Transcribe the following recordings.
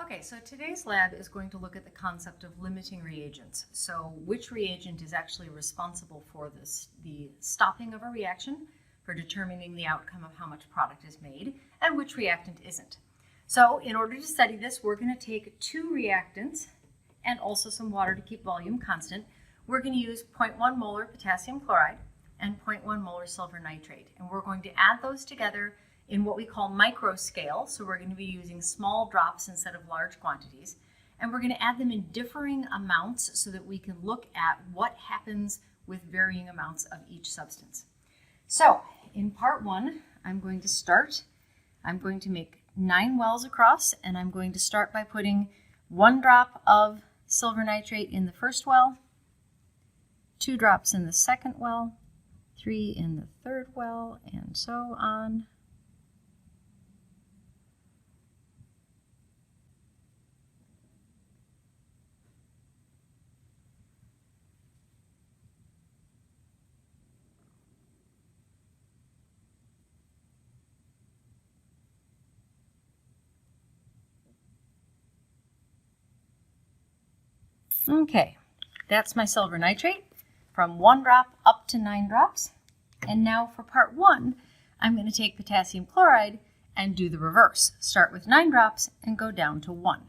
Okay, so today's lab is going to look at the concept of limiting reagents. So which reagent is actually responsible for the stopping of a reaction, for determining the outcome of how much product is made, and which reactant isn't. So in order to study this, we're going to take two reactants and also some water to keep volume constant. We're going to use 0.1 molar potassium chloride and 0.1 molar silver nitrate, and we're going to add those together in what we call microscale. So we're going to be using small drops instead of large quantities, and we're going to add them in differing amounts so that we can look at what happens with varying amounts of each substance. So in part one, I'm going to make 9 wells across, and I'm going to start by putting 1 drop of silver nitrate in the first well, 2 drops in the second well, 3 in the third well, and so on. Okay, that's my silver nitrate from 1 drop up to 9 drops. And now for part 1, I'm going to take potassium chloride and do the reverse. Start with 9 drops and go down to 1.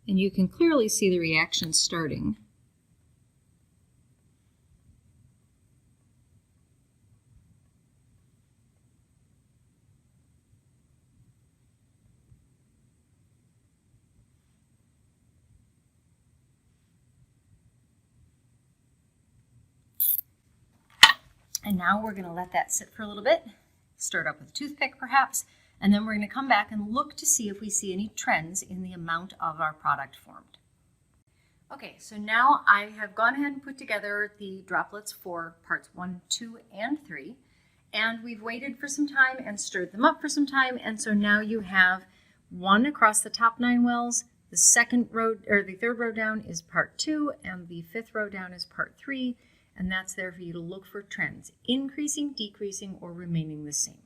And you can clearly see the reaction starting. And now we're going to let that sit for a little bit, stir it up with a toothpick perhaps, and then we're going to come back and look to see if we see any trends in the amount of our product formed. Okay, so now I have gone ahead and put together the droplets for parts 1, 2, and 3, and we've waited for some time and stirred them up for some time, and so now you have 1 across the top 9 wells. The third row down is part 2, and the 5th row down is part 3. And that's there for you to look for trends, increasing, decreasing, or remaining the same.